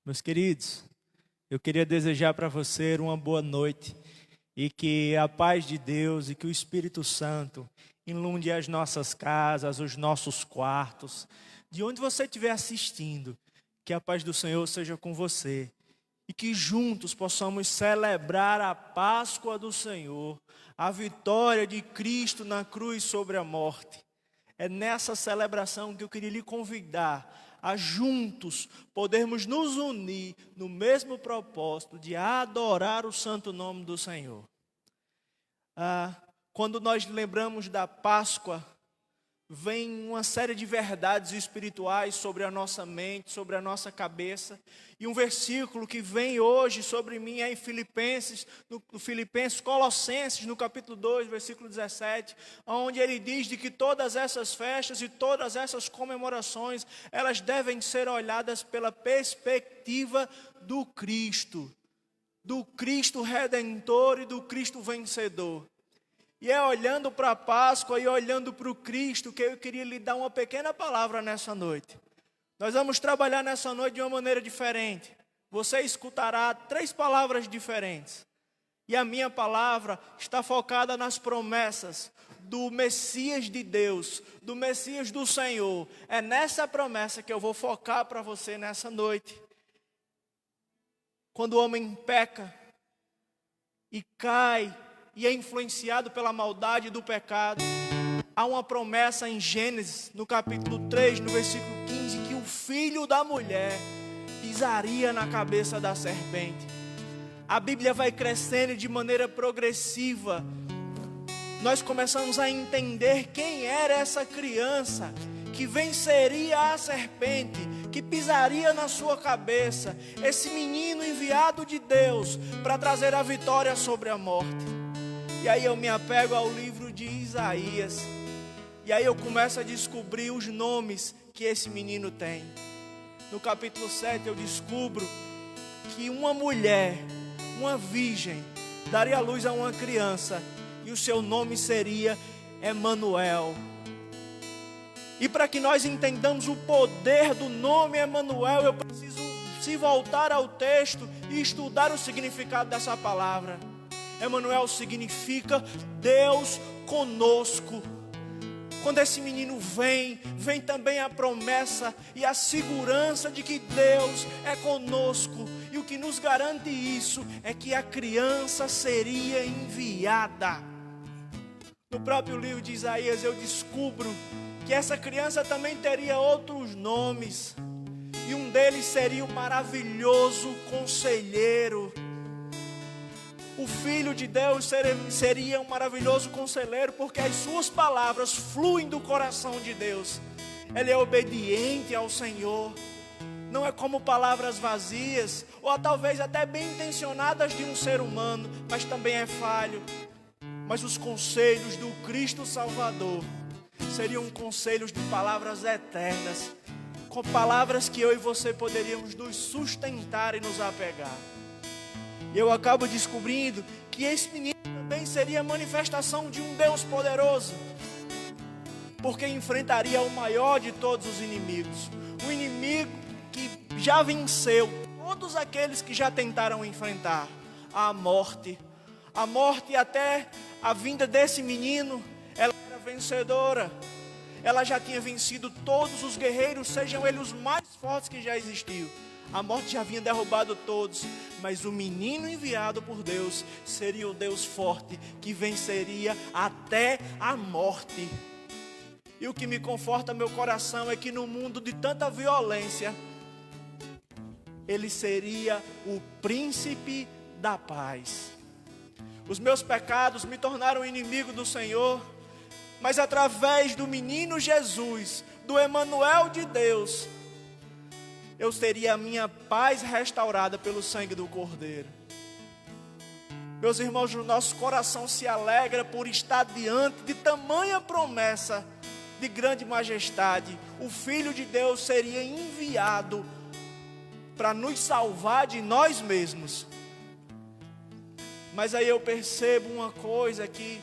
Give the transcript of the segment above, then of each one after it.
Meus queridos, eu queria desejar para você uma boa noite e que a paz de Deus e que o Espírito Santo inunde as nossas casas, os nossos quartos, de onde você estiver assistindo, que a paz do Senhor seja com você e que juntos possamos celebrar a Páscoa do Senhor, a vitória de Cristo na cruz sobre a morte. É nessa celebração que eu queria lhe convidar a juntos podermos nos unir no mesmo propósito de adorar o santo nome do Senhor. Quando nós lembramos da Páscoa, vem uma série de verdades espirituais sobre a nossa mente, sobre a nossa cabeça. E um versículo que vem hoje sobre mim é em Filipenses, Colossenses, no capítulo 2, versículo 17, onde ele diz de que todas essas festas e todas essas comemorações, elas devem ser olhadas pela perspectiva do Cristo Redentor e do Cristo vencedor. E é olhando para a Páscoa e olhando para o Cristo que eu queria lhe dar uma pequena palavra nessa noite. Nós vamos trabalhar nessa noite de uma maneira diferente. Você escutará 3 palavras diferentes. E a minha palavra está focada nas promessas do Messias de Deus, do Messias do Senhor. É nessa promessa que eu vou focar para você nessa noite. Quando o homem peca e cai, e é influenciado pela maldade do pecado, há uma promessa em Gênesis, no capítulo 3, no versículo 15, que o filho da mulher pisaria na cabeça da serpente. A Bíblia vai crescendo de maneira progressiva. Nós começamos a entender quem era essa criança que venceria a serpente, que pisaria na sua cabeça, esse menino enviado de Deus para trazer a vitória sobre a morte. E aí eu me apego ao livro de Isaías. E aí eu começo a descobrir os nomes que esse menino tem. No capítulo 7 eu descubro que uma mulher, uma virgem, daria luz a uma criança. E o seu nome seria Emanuel. E para que nós entendamos o poder do nome Emanuel, eu preciso se voltar ao texto e estudar o significado dessa palavra. Emanuel significa Deus conosco. Quando esse menino vem também a promessa e a segurança de que Deus é conosco. E o que nos garante isso é que a criança seria enviada. No próprio livro de Isaías eu descubro que essa criança também teria outros nomes. E um deles seria o maravilhoso conselheiro. O Filho de Deus seria um maravilhoso conselheiro, porque as suas palavras fluem do coração de Deus. Ele é obediente ao Senhor. Não é como palavras vazias, ou talvez até bem intencionadas de um ser humano, mas também é falho. Mas os conselhos do Cristo Salvador seriam conselhos de palavras eternas, com palavras que eu e você poderíamos nos sustentar e nos apegar. E eu acabo descobrindo que esse menino também seria a manifestação de um Deus poderoso, porque enfrentaria o maior de todos os inimigos, o inimigo que já venceu todos aqueles que já tentaram enfrentar a morte. A morte, até a vinda desse menino, ela era vencedora. Ela já tinha vencido todos os guerreiros, sejam eles os mais fortes que já existiam. A morte já havia derrubado todos, mas o menino enviado por Deus seria o Deus forte que venceria até a morte. E o que me conforta meu coração é que no mundo de tanta violência, ele seria o príncipe da paz. Os meus pecados me tornaram inimigo do Senhor, mas através do menino Jesus, do Emanuel de Deus, eu teria a minha paz restaurada pelo sangue do Cordeiro. Meus irmãos, o nosso coração se alegra por estar diante de tamanha promessa de grande majestade. O Filho de Deus seria enviado para nos salvar de nós mesmos. Mas aí eu percebo uma coisa que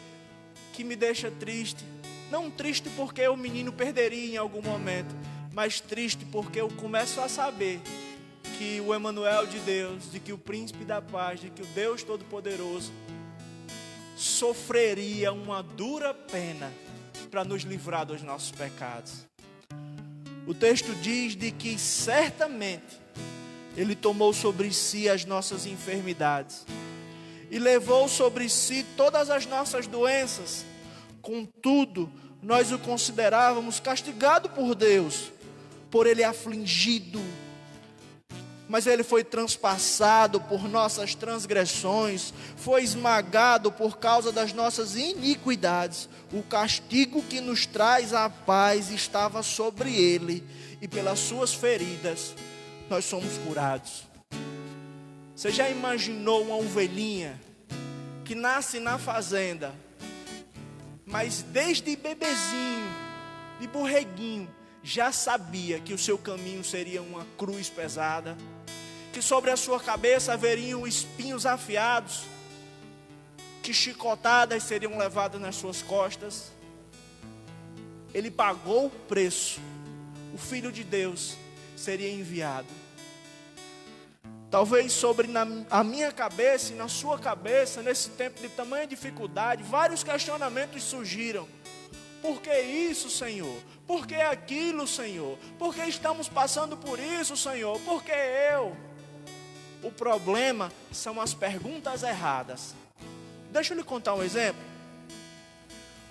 me deixa triste. Não triste porque o menino perderia em algum momento, mas triste porque eu começo a saber que o Emanuel de Deus, de que o príncipe da paz, de que o Deus Todo-Poderoso sofreria uma dura pena para nos livrar dos nossos pecados. O texto diz de que certamente Ele tomou sobre si as nossas enfermidades e levou sobre si todas as nossas doenças. Contudo, nós o considerávamos castigado por Deus, por Ele afligido. Mas Ele foi transpassado por nossas transgressões, foi esmagado por causa das nossas iniquidades. O castigo que nos traz a paz estava sobre Ele, e pelas suas feridas nós somos curados. Você já imaginou uma ovelhinha que nasce na fazenda, mas desde bebezinho, de borreguinho, já sabia que o seu caminho seria uma cruz pesada, que sobre a sua cabeça haveriam espinhos afiados, que chicotadas seriam levadas nas suas costas? Ele pagou o preço. O Filho de Deus seria enviado. Talvez sobre a minha cabeça e na sua cabeça, nesse tempo de tamanha dificuldade, vários questionamentos surgiram. Por que isso, Senhor? Por que aquilo, Senhor? Por que estamos passando por isso, Senhor? Por que eu? O problema são as perguntas erradas. Deixa eu lhe contar um exemplo.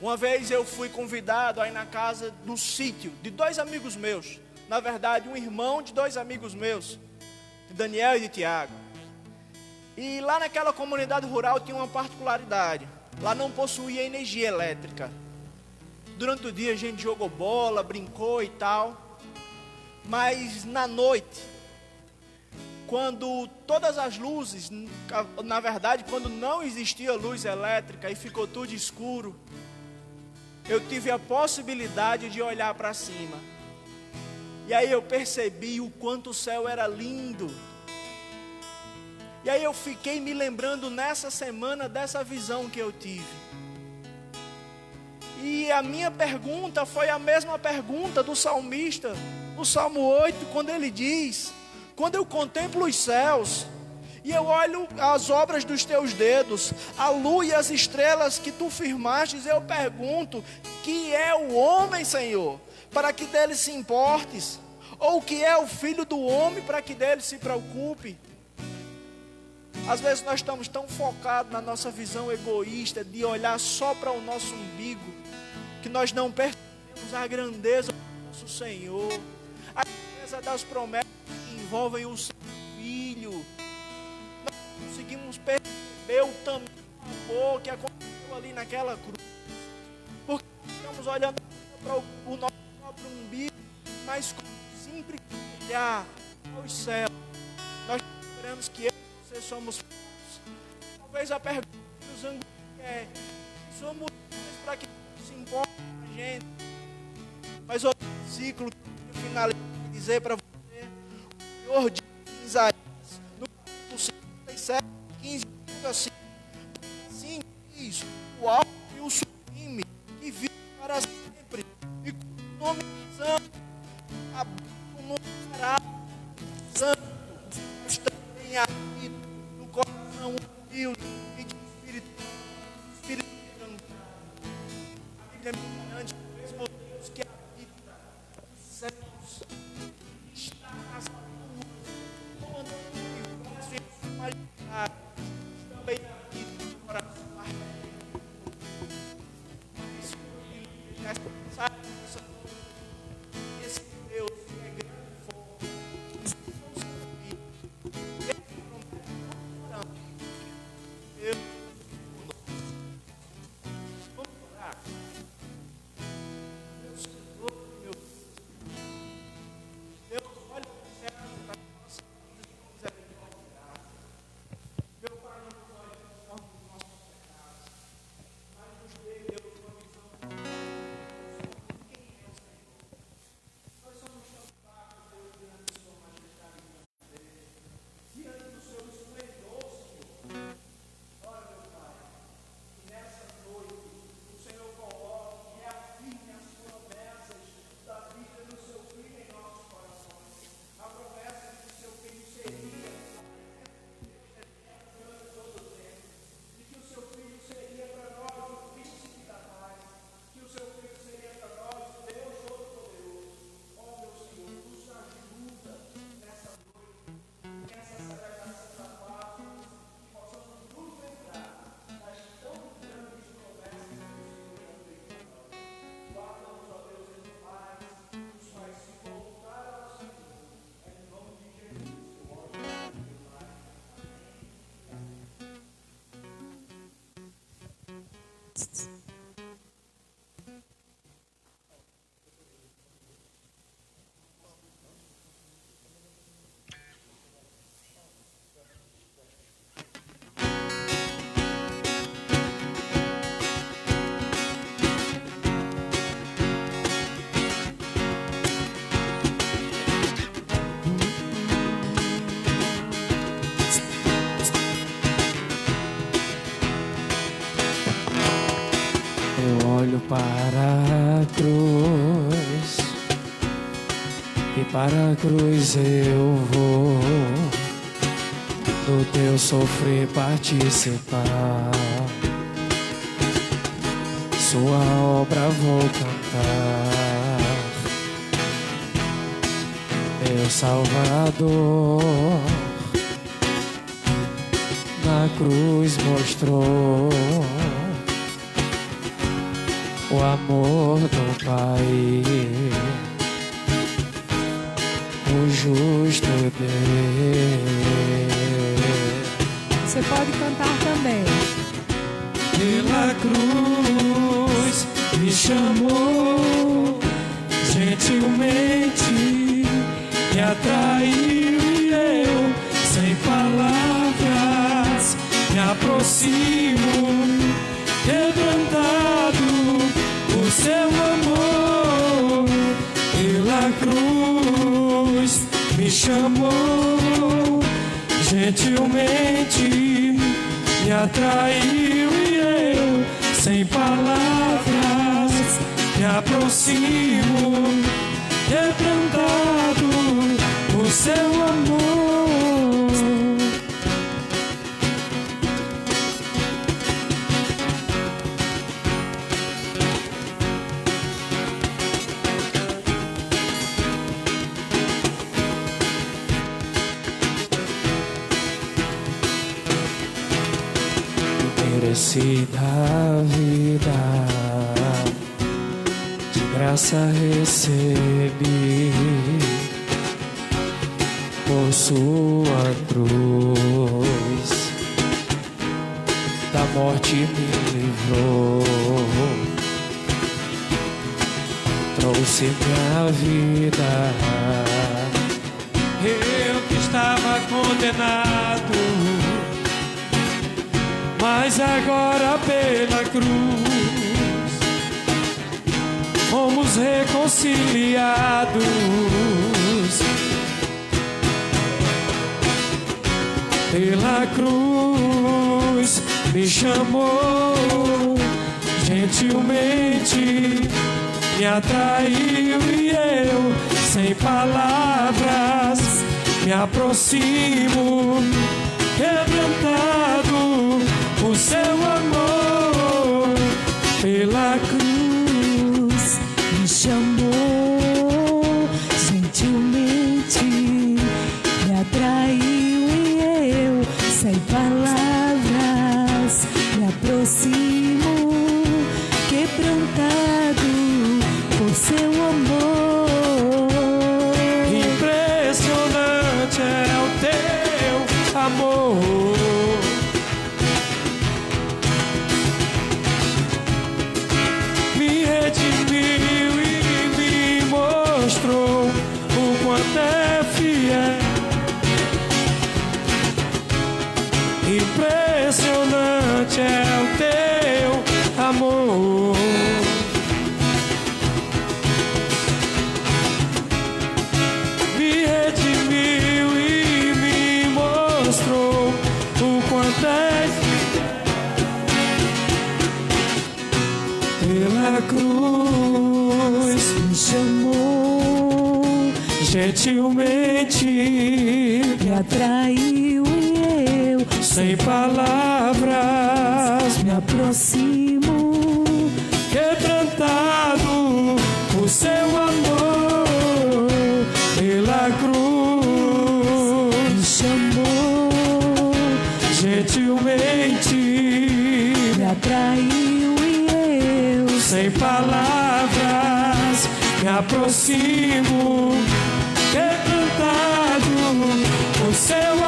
Uma vez eu fui convidado aí na casa do sítio de 2 amigos meus. Na verdade, um irmão de 2 amigos meus, de Daniel e de Tiago. E lá naquela comunidade rural tinha uma particularidade. Lá não possuía energia elétrica. Durante o dia a gente jogou bola, brincou e tal. Mas na noite, quando todas as luzes, na verdade, quando não existia luz elétrica e ficou tudo escuro, eu tive a possibilidade de olhar para cima. E aí eu percebi o quanto o céu era lindo. E aí eu fiquei me lembrando nessa semana dessa visão que eu tive. E a minha pergunta foi a mesma pergunta do salmista, no Salmo 8, quando ele diz: quando eu contemplo os céus e eu olho as obras dos teus dedos, a lua e as estrelas que tu firmastes, eu pergunto: que é o homem, Senhor, para que dele se importes? Ou que é o filho do homem para que dele se preocupe? Às vezes nós estamos tão focados na nossa visão egoísta de olhar só para o nosso umbigo, que nós não percebemos a grandeza do nosso Senhor, a grandeza das promessas que envolvem o seu Filho. Nós não conseguimos perceber o tamanho do amor que aconteceu ali naquela cruz, porque estamos olhando para o nosso próprio umbigo, mas com simples olhar aos céus, nós esperamos que eu e você somos filhos. Talvez a pergunta que os angústias é: somos filhos para que se importe com a gente? Mas outro versículo que eu finalizo de dizer para você, o Senhor diz em Isaías, no capítulo 57, 15, assim: assim diz o alto e o sublime, que vive para sempre, e com o nome santo, o nome será santo, mas também habita no coração humilde e de espírito santo. A Bíblia me garante que o mesmo Deus que habita nos céus está nas ruas, comandando o universo e a sua majestade, também habita no coração arrependido. Isso que já sabe essa noite, esse Deus que é grande e forte, não se duvide, ele promete não, Deus conosco. Vamos orar. Eu olho para a cruz e para a cruz eu vou do teu sofrer participar. Sua obra vou cantar, meu Salvador na cruz mostrou o amor do Pai, o justo Deus. Você pode cantar também. Pela cruz me chamou, gentilmente me atraiu e eu, sem palavras, me aproximo, quebrantado por seu amor. Pela cruz me chamou, gentilmente me atraiu e eu, sem palavras, me aproximo, quebrantado por seu amor. Merecida vida, de graça recebi, por sua cruz, da morte me livrou, trouxe minha vida. Eu que estava condenado, mas agora pela cruz fomos reconciliados. Pela cruz me chamou, gentilmente me atraiu e eu, sem palavras, me aproximo, quebrantado por seu amor. Pela cruz me chamou, gentilmente me atraiu e eu, sem palavras, me aproximo, quebrantado por seu amor. Impressionante é o teu amor. Impressionante é o teu amor. Me redimiu e me mostrou o quanto é. Pela cruz me chamou, gentilmente me atraiu e eu, sem palavras, me aproximo, quebrantado por seu amor. Pela cruz me chamou, gentilmente me atraiu e eu, sem palavras, me aproximo, quebrantado por seu amor.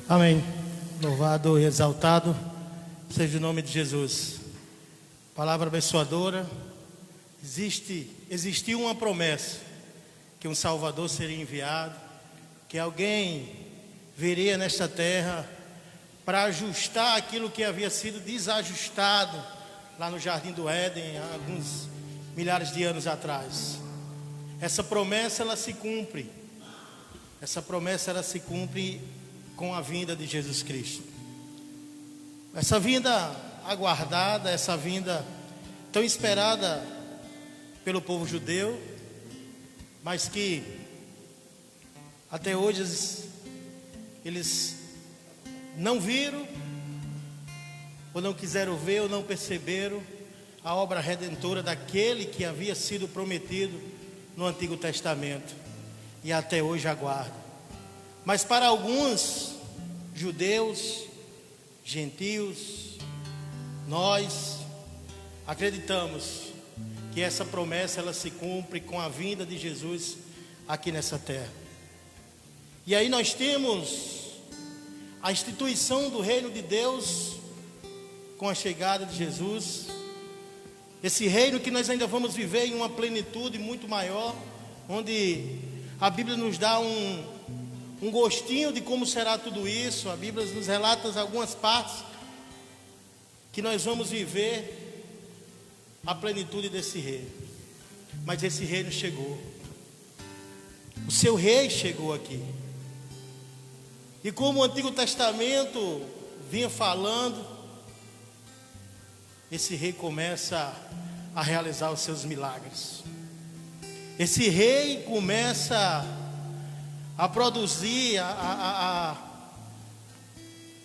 Amém. Louvado e exaltado seja o nome de Jesus. Palavra abençoadora. Existiu uma promessa que um Salvador seria enviado, que alguém viria nesta terra para ajustar aquilo que havia sido desajustado lá no Jardim do Éden há alguns milhares de anos atrás. Essa promessa ela se cumpre. Essa promessa ela se cumpre com a vinda de Jesus Cristo. Essa vinda aguardada, essa vinda tão esperada pelo povo judeu, mas que até hoje eles não viram, ou não quiseram ver, ou não perceberam a obra redentora daquele que havia sido prometido no Antigo Testamento, e até hoje aguardam. Mas para alguns judeus, gentios, nós acreditamos que essa promessa ela se cumpre com a vinda de Jesus aqui nessa terra. E aí nós temos a instituição do reino de Deus com a chegada de Jesus. Esse reino que nós ainda vamos viver em uma plenitude muito maior, onde a Bíblia nos dá um gostinho de como será tudo isso. A Bíblia nos relata algumas partes que nós vamos viver a plenitude desse reino. Mas esse reino chegou. O seu rei chegou aqui. E como o Antigo Testamento vinha falando, esse rei começa a realizar os seus milagres. Esse rei começa a produzir, a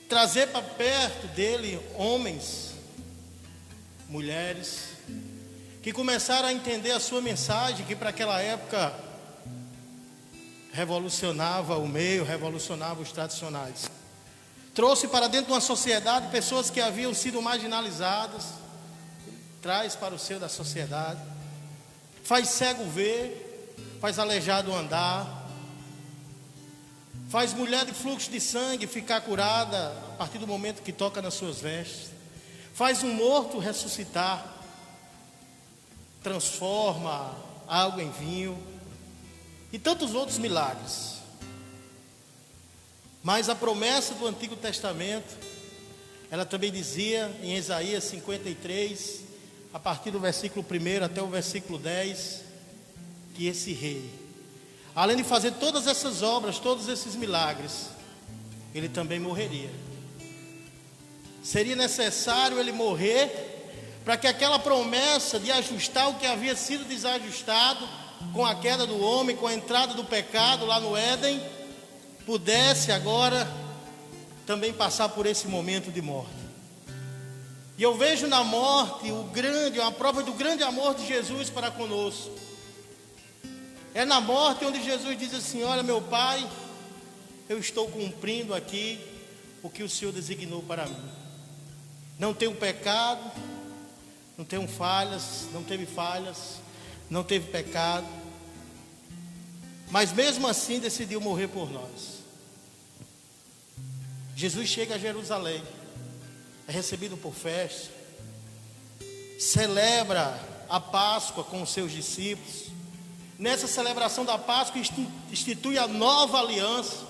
trazer para perto dele homens, mulheres, que começaram a entender a sua mensagem, que para aquela época revolucionava o meio, revolucionava os tradicionais. Trouxe para dentro de uma sociedade pessoas que haviam sido marginalizadas, traz para o seio da sociedade, faz cego ver, faz aleijado andar, faz mulher de fluxo de sangue ficar curada a partir do momento que toca nas suas vestes, faz um morto ressuscitar, transforma água em vinho e tantos outros milagres. Mas a promessa do Antigo Testamento, ela também dizia em Isaías 53, a partir do versículo 1 até o versículo 10, que esse rei, além de fazer todas essas obras, todos esses milagres, ele também morreria. Seria necessário ele morrer para que aquela promessa de ajustar o que havia sido desajustado com a queda do homem, com a entrada do pecado lá no Éden, pudesse agora também passar por esse momento de morte. E eu vejo na morte uma prova do grande amor de Jesus para conosco. É na morte onde Jesus diz assim: olha, meu Pai, eu estou cumprindo aqui o que o Senhor designou para mim. Não tenho pecado, não tenho falhas, não teve falhas, não teve pecado, mas mesmo assim decidiu morrer por nós. Jesus chega a Jerusalém, é recebido por festa, celebra a Páscoa com os seus discípulos. Nessa celebração da Páscoa institui a nova aliança.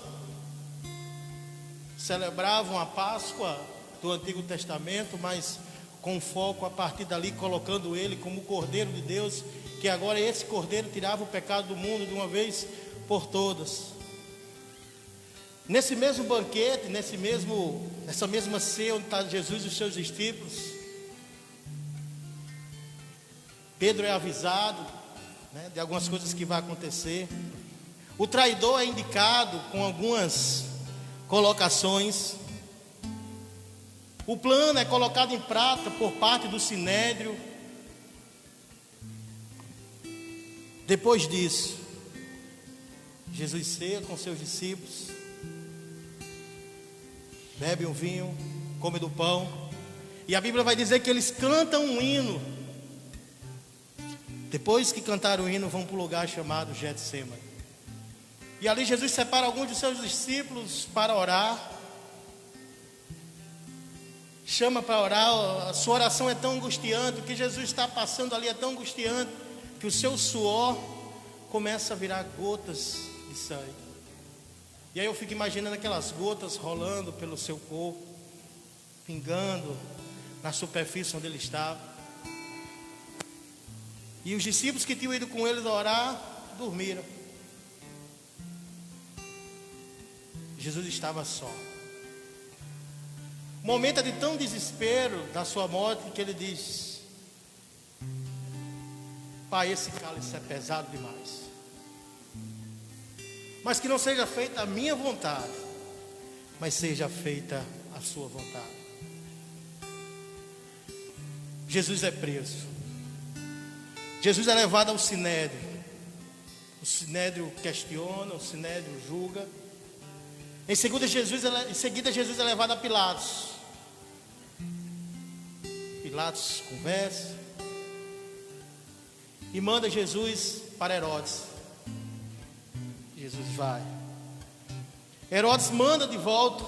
Celebravam a Páscoa do Antigo Testamento, mas com foco a partir dali, colocando ele como o Cordeiro de Deus, que agora esse Cordeiro tirava o pecado do mundo de uma vez por todas. Nesse mesmo banquete, nessa mesma ceia onde está Jesus e os seus discípulos, Pedro é avisado, de algumas coisas que vai acontecer. O traidor é indicado com algumas colocações. O plano é colocado em prática por parte do Sinédrio. Depois disso, Jesus ceia com seus discípulos, bebe um vinho, come do pão, e a Bíblia vai dizer que eles cantam um hino. Depois que cantaram o hino, vão para um lugar chamado Getsêmani. E ali Jesus separa alguns de seus discípulos para orar. chama para orar, a sua oração é tão angustiante, o que Jesus está passando ali é tão angustiante, que o seu suor começa a virar gotas de sangue. E aí eu fico imaginando aquelas gotas rolando pelo seu corpo, pingando na superfície onde ele estava. E os discípulos que tinham ido com ele orar, dormiram. Jesus estava só. O momento é de tão desespero da sua morte que ele diz: Pai, esse cálice é pesado demais, mas que não seja feita a minha vontade, mas seja feita a sua vontade. Jesus é preso. Jesus é levado ao sinédrio. O sinédrio questiona, o sinédrio julga. Em seguida Jesus é levado a Pilatos. Pilatos conversa e manda Jesus para Herodes. Jesus vai. Herodes manda de volta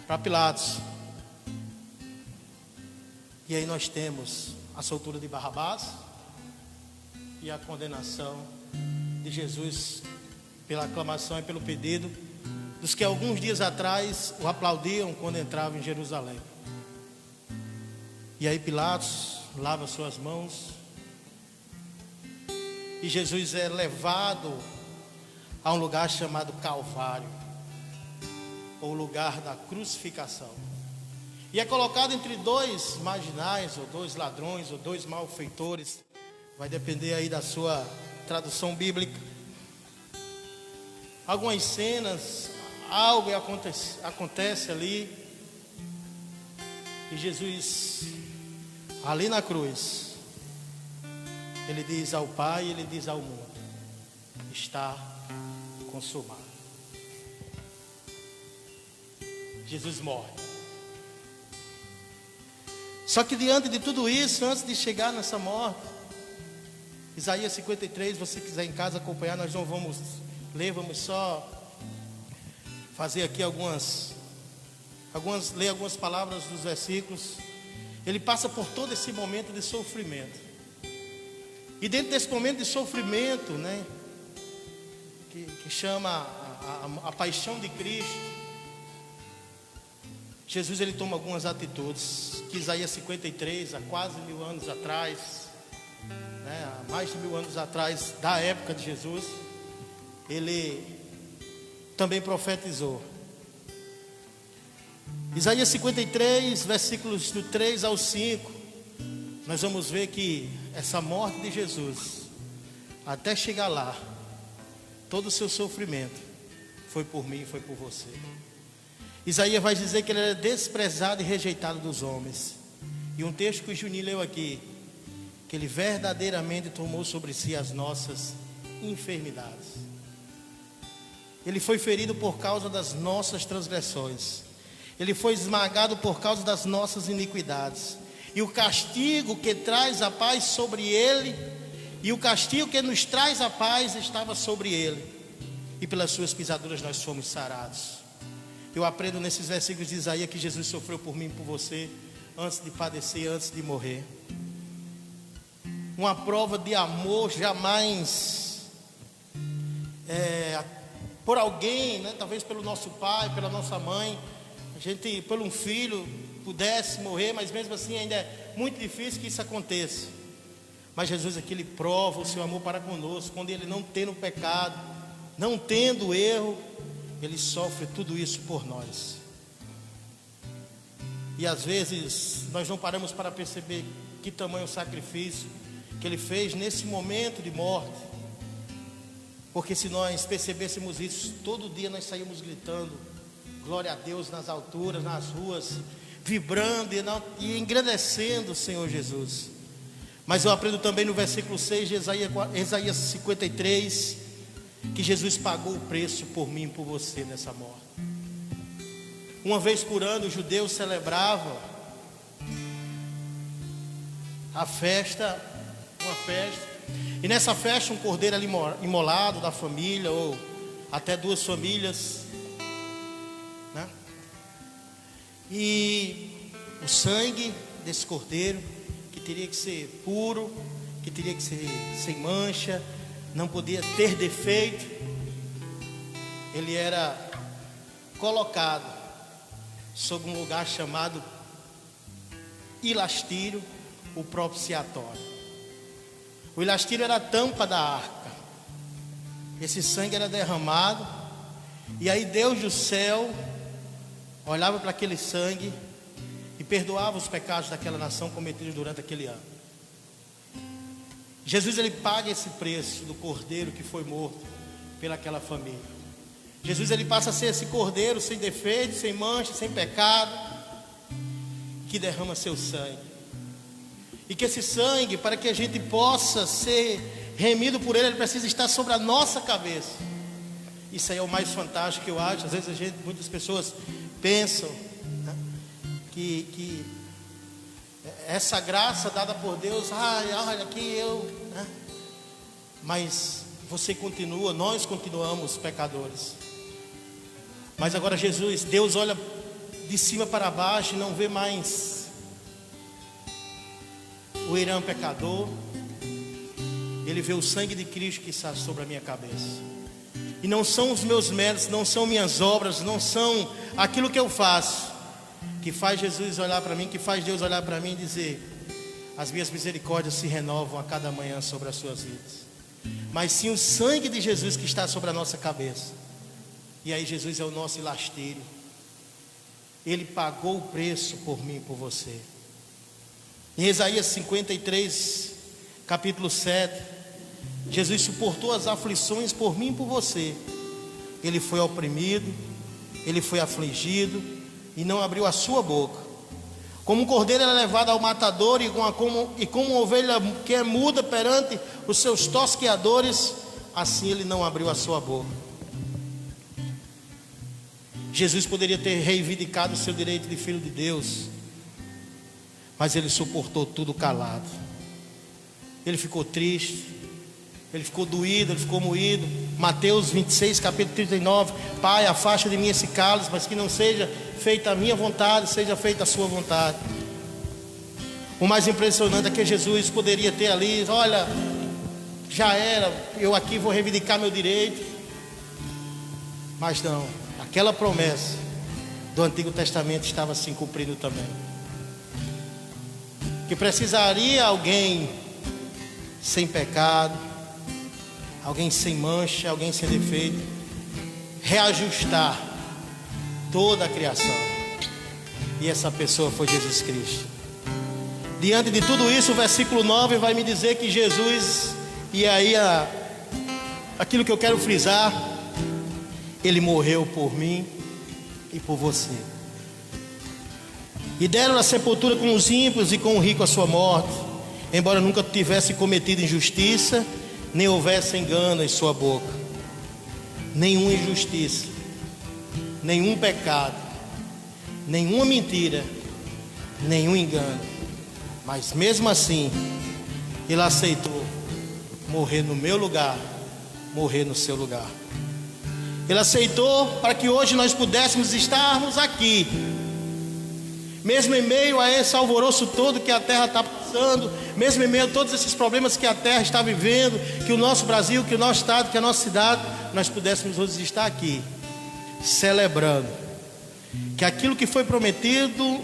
para Pilatos. E aí nós temos a soltura de Barrabás e a condenação de Jesus pela aclamação e pelo pedido dos que alguns dias atrás o aplaudiam quando entrava em Jerusalém. E aí Pilatos lava suas mãos e Jesus é levado a um lugar chamado Calvário, ou lugar da crucificação, e é colocado entre dois marginais, ou dois ladrões, ou dois malfeitores, vai depender aí da sua tradução bíblica. Algumas cenas, algo acontece ali, e Jesus, ali na cruz, ele diz ao Pai, ele diz ao mundo: está consumado. Jesus morre. Só que diante de tudo isso, antes de chegar nessa morte, Isaías 53, se você quiser em casa acompanhar, nós não vamos ler, vamos só fazer aqui ler algumas palavras dos versículos. Ele passa por todo esse momento de sofrimento. E dentro desse momento de sofrimento, né, que chama a paixão de Cristo, Jesus ele toma algumas atitudes que Isaías 53, há quase 1000 anos atrás, né, há mais de 1000 anos atrás, da época de Jesus, ele também profetizou. Isaías 53, versículos do 3 ao 5, nós vamos ver que essa morte de Jesus, até chegar lá, todo o seu sofrimento foi por mim, foi por você. Isaías vai dizer que ele era desprezado e rejeitado dos homens. E um texto que o Juninho leu aqui, que ele verdadeiramente tomou sobre si as nossas enfermidades. Ele foi ferido por causa das nossas transgressões. Ele foi esmagado por causa das nossas iniquidades. E o castigo que traz a paz sobre ele, e o castigo que nos traz a paz estava sobre ele. E pelas suas pisaduras nós fomos sarados. Eu aprendo nesses versículos de Isaías que Jesus sofreu por mim e por você, antes de padecer, antes de morrer. Uma prova de amor jamais por alguém, né? Talvez pelo nosso pai, pela nossa mãe, a gente, por um filho, pudesse morrer, mas mesmo assim ainda é muito difícil que isso aconteça. Mas Jesus aqui, ele prova o seu amor para conosco, quando ele não tendo pecado, não tendo erro, ele sofre tudo isso por nós. E às vezes nós não paramos para perceber que tamanho sacrifício que ele fez nesse momento de morte. Porque se nós percebêssemos isso, todo dia nós saímos gritando glória a Deus nas alturas, nas ruas, vibrando e engrandecendo o Senhor Jesus. Mas eu aprendo também no versículo 6 de Isaías 53, que Jesus pagou o preço por mim e por você nessa morte. Uma vez por ano os judeus celebravam uma festa, e nessa festa um cordeiro ali imolado da família, ou até 2 famílias, né? E o sangue desse cordeiro, que teria que ser puro, que teria que ser sem mancha, não podia ter defeito, ele era colocado sobre um lugar chamado Hilastírio, o propiciatório. O Hilastírio era a tampa da arca. Esse sangue era derramado, e aí Deus do céu olhava para aquele sangue e perdoava os pecados daquela nação cometidos durante aquele ano. Jesus, ele paga esse preço do cordeiro que foi morto pelaquela família. Jesus, ele passa a ser esse cordeiro sem defeito, sem mancha, sem pecado, que derrama seu sangue. E que esse sangue, para que a gente possa ser remido por ele precisa estar sobre a nossa cabeça. Isso aí é o mais fantástico que eu acho. Às vezes muitas pessoas pensam, né, que essa graça dada por Deus, olha aqui eu, né? Mas você continua, nós continuamos pecadores. Mas agora Deus olha de cima para baixo e não vê mais o Irã pecador. Ele vê o sangue de Cristo que está sobre a minha cabeça. E não são os meus méritos, não são minhas obras, não são aquilo que eu faço que faz Jesus olhar para mim, que faz Deus olhar para mim e dizer: as minhas misericórdias se renovam a cada manhã sobre as suas vidas. Mas sim o sangue de Jesus que está sobre a nossa cabeça. E aí Jesus é o nosso hilastírio. Ele pagou o preço por mim e por você. Em Isaías 53, capítulo 7, Jesus suportou as aflições por mim e por você. Ele foi oprimido, ele foi afligido e não abriu a sua boca. Como um cordeiro é levado ao matador e como uma ovelha que é muda perante os seus tosqueadores, assim ele não abriu a sua boca. Jesus poderia ter reivindicado o seu direito de filho de Deus, mas ele suportou tudo calado. Ele ficou triste, ele ficou doído, ele ficou moído. Mateus 26, capítulo 39: Pai, afasta de mim esse cálice, mas que não seja feita a minha vontade, seja feita a sua vontade. O mais impressionante é que Jesus poderia ter ali: olha, já era, eu aqui vou reivindicar meu direito. Mas não, aquela promessa do Antigo Testamento estava se cumprindo também. Que precisaria alguém sem pecado, alguém sem mancha, alguém sem defeito, reajustar toda a criação. E essa pessoa foi Jesus Cristo. Diante de tudo isso, o versículo 9 vai me dizer que Jesus, e aí aquilo que eu quero frisar, ele morreu por mim e por você. E deram a sepultura com os ímpios e com o rico a sua morte, embora nunca tivesse cometido injustiça, nem houvesse engano em sua boca. Nenhuma injustiça, nenhum pecado, nenhuma mentira, nenhum engano. Mas mesmo assim, ele aceitou morrer no meu lugar, morrer no seu lugar. Ele aceitou para que hoje nós pudéssemos estarmos aqui, mesmo em meio a esse alvoroço todo que a terra está passando, mesmo em meio a todos esses problemas que a terra está vivendo, que o nosso Brasil, que o nosso estado, que a nossa cidade, nós pudéssemos hoje estar aqui, celebrando que aquilo que foi prometido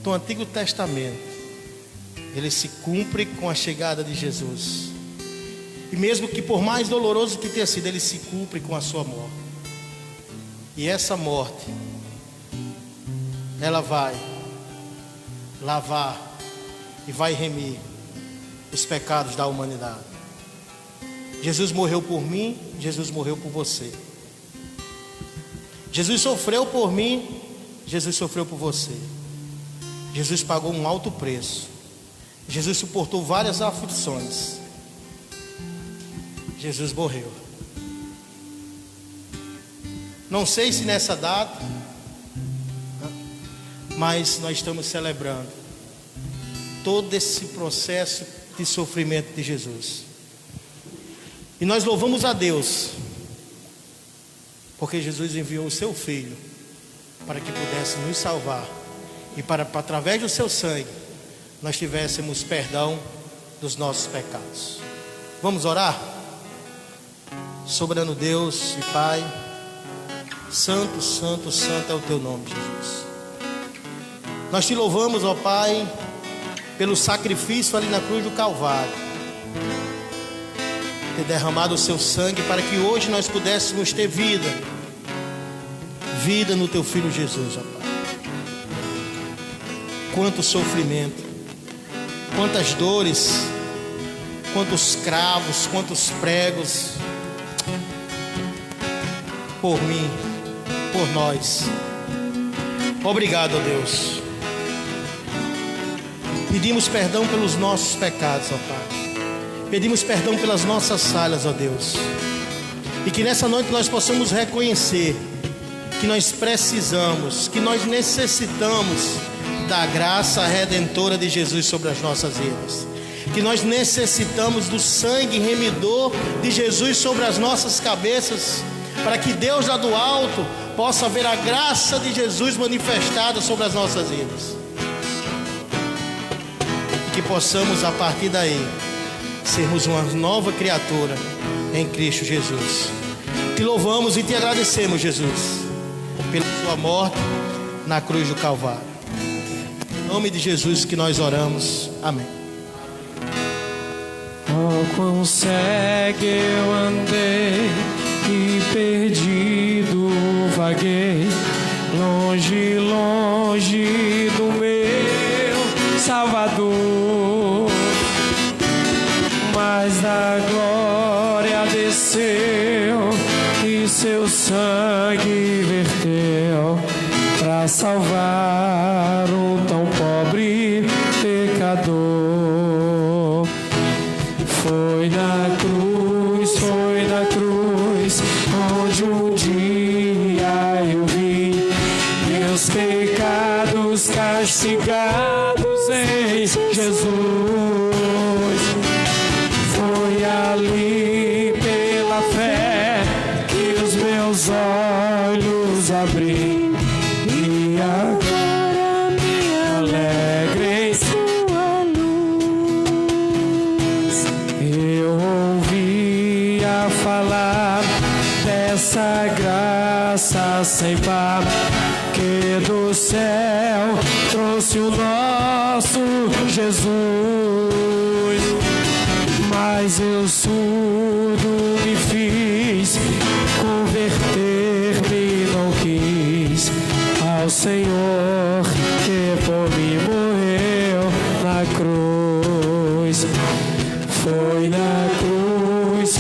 no Antigo Testamento, ele se cumpre com a chegada de Jesus. E mesmo que por mais doloroso que tenha sido, ele se cumpre com a sua morte. E essa morte, ela vai lavar e vai remir os pecados da humanidade. Jesus morreu por mim, Jesus morreu por você. Jesus sofreu por mim, Jesus sofreu por você. Jesus pagou um alto preço. Jesus suportou várias aflições. Jesus morreu. Não sei se nessa data, mas nós estamos celebrando todo esse processo de sofrimento de Jesus. E nós louvamos a Deus, porque Jesus enviou o seu Filho para que pudesse nos salvar e para através do seu sangue nós tivéssemos perdão dos nossos pecados. Vamos orar? Soberano Deus e Pai, santo, santo, santo é o teu nome, Jesus. Nós te louvamos, ó Pai, pelo sacrifício ali na cruz do Calvário, ter derramado o seu sangue para que hoje nós pudéssemos ter vida no teu Filho Jesus, ó Pai. Quanto sofrimento, quantas dores, quantos cravos, quantos pregos, por mim, por nós. Obrigado, ó Deus. Pedimos perdão pelos nossos pecados, ó Pai. Pedimos perdão pelas nossas falhas, ó Deus. E que nessa noite nós possamos reconhecer que nós precisamos, que nós necessitamos da graça redentora de Jesus sobre as nossas vidas. Que nós necessitamos do sangue remidor de Jesus sobre as nossas cabeças, para que Deus lá do alto possa ver a graça de Jesus manifestada sobre as nossas vidas. E que possamos a partir daí sermos uma nova criatura em Cristo Jesus. Te louvamos e te agradecemos, Jesus, pela sua morte na cruz do Calvário. Em nome de Jesus que nós oramos. Amém. Oh, quão cego eu andei e perdido vaguei, longe, longe do meu Salvador. Mas da glória desceu e seu sangue verteu para salvar um tão pobre pecador. Foi na cruz, onde um dia eu vi meus pecados castigados em Jesus. Foi ali pela fé que os meus olhos abri, e agora me alegre em sua luz. Eu ouvia falar dessa graça sem par, que do céu trouxe o nosso Jesus. Mas eu surdo me fiz, converter-me não quis ao Senhor que por mim morreu na cruz. Foi na cruz,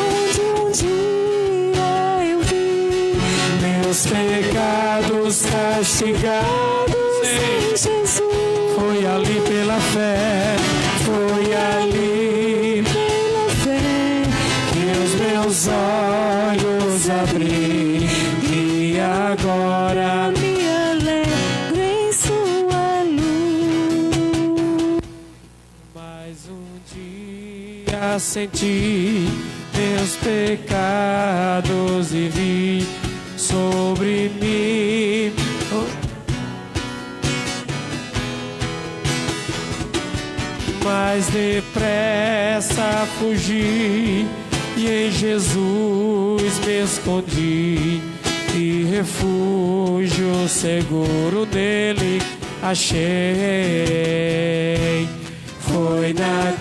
onde um dia eu vi meus pecados castigados em Jesus. Foi ali pela fé, foi ali pela fé que os meus olhos abri, e agora me alegro em sua luz. Mais um dia senti meus pecados e vi sobre mim mais depressa fugi, e em Jesus me escondi, e refúgio seguro nele achei. Foi na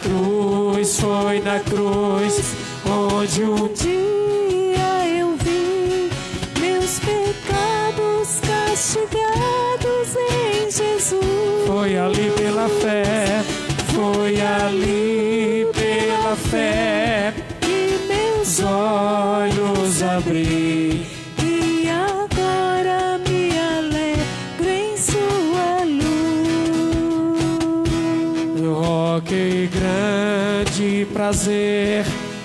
cruz, onde um dia eu vi meus pecados castigados em Jesus. Foi ali pela fé, foi ali pela fé que meus olhos abri, e agora me alegro em sua luz. Oh, que grande prazer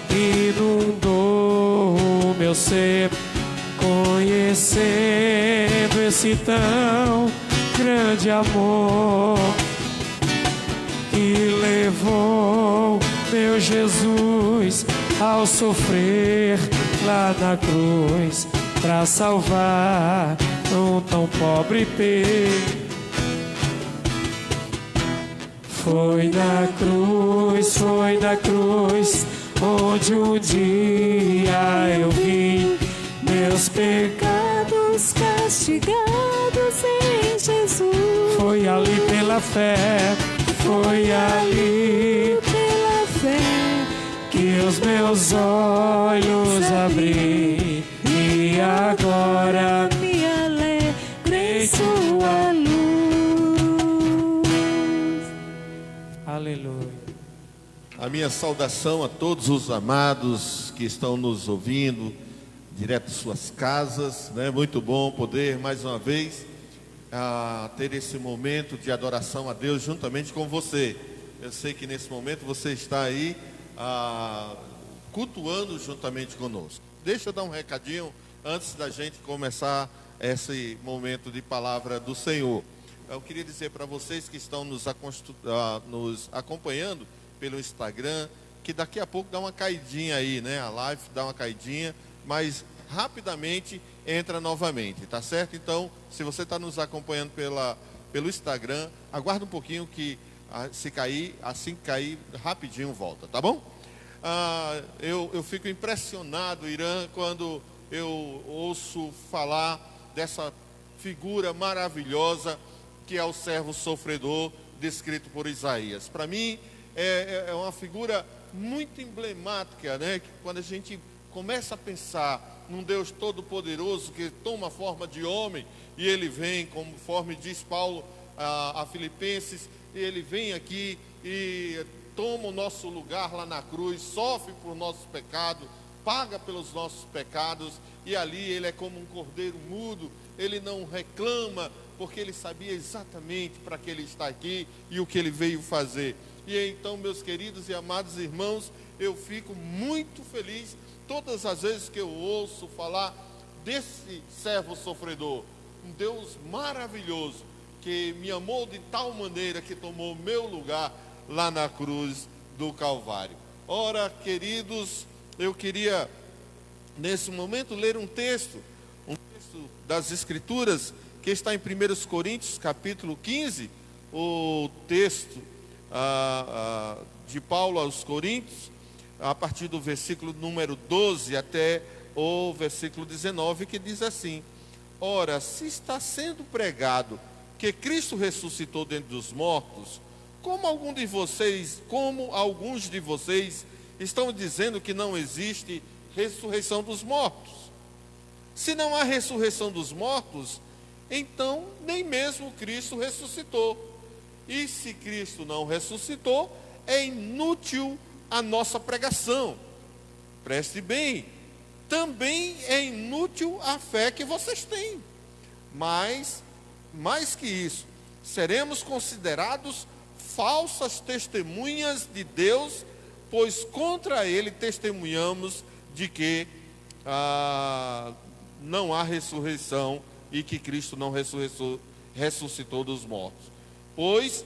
inundou o meu ser, conhecendo esse tão grande amor que levou meu Jesus ao sofrer lá na cruz, para salvar um tão pobre peito. Foi na cruz, onde um dia eu vi meus pecados castigados em Jesus. Foi ali pela fé, foi ali Pela fé que os meus olhos abri, e agora me alegra em sua luz. aleluia. A minha saudação a todos os amados que estão nos ouvindo, direto de suas casas, né? Muito bom poder mais uma vez ter esse momento de adoração a Deus juntamente com você. Eu sei que nesse momento você está aí cultuando juntamente conosco. Deixa eu dar um recadinho antes da gente começar esse momento de palavra do Senhor. Eu queria dizer para vocês que estão nos acompanhando pelo Instagram, que daqui a pouco dá uma caidinha aí, né? A live dá uma caidinha, mas rapidamente entra novamente, tá certo? Então, se você está nos acompanhando pelo Instagram, aguarda um pouquinho que assim que cair, rapidinho volta, tá bom? Eu fico impressionado, Irã, quando eu ouço falar dessa figura maravilhosa que é o servo sofredor descrito por Isaías. Para mim é uma figura muito emblemática, né? Que quando a gente começa a pensar num Deus todo-poderoso que toma forma de homem, e ele vem, conforme diz Paulo a Filipenses, ele vem aqui e toma o nosso lugar lá na cruz, sofre por nossos pecados, paga pelos nossos pecados, e ali ele é como um cordeiro mudo, ele não reclama, porque ele sabia exatamente para que ele está aqui e o que ele veio fazer. E então, meus queridos e amados irmãos, eu fico muito feliz todas as vezes que eu ouço falar desse servo sofredor, um Deus maravilhoso, que me amou de tal maneira que tomou meu lugar lá na cruz do Calvário. Ora, queridos, eu queria nesse momento ler um texto das Escrituras, que está em 1 Coríntios, capítulo 15, o texto de Paulo aos Coríntios, a partir do versículo número 12 até o versículo 19, que diz assim: ora, se está sendo pregado que Cristo ressuscitou dentre dos mortos, como alguns de vocês estão dizendo que não existe ressurreição dos mortos? Se não há ressurreição dos mortos, então nem mesmo Cristo ressuscitou. E se Cristo não ressuscitou, é inútil a nossa pregação. Preste bem, também é inútil a fé que vocês têm. Mas, mais que isso, seremos considerados falsas testemunhas de Deus, pois contra ele testemunhamos de que não há ressurreição e que Cristo não ressuscitou dos mortos. Pois,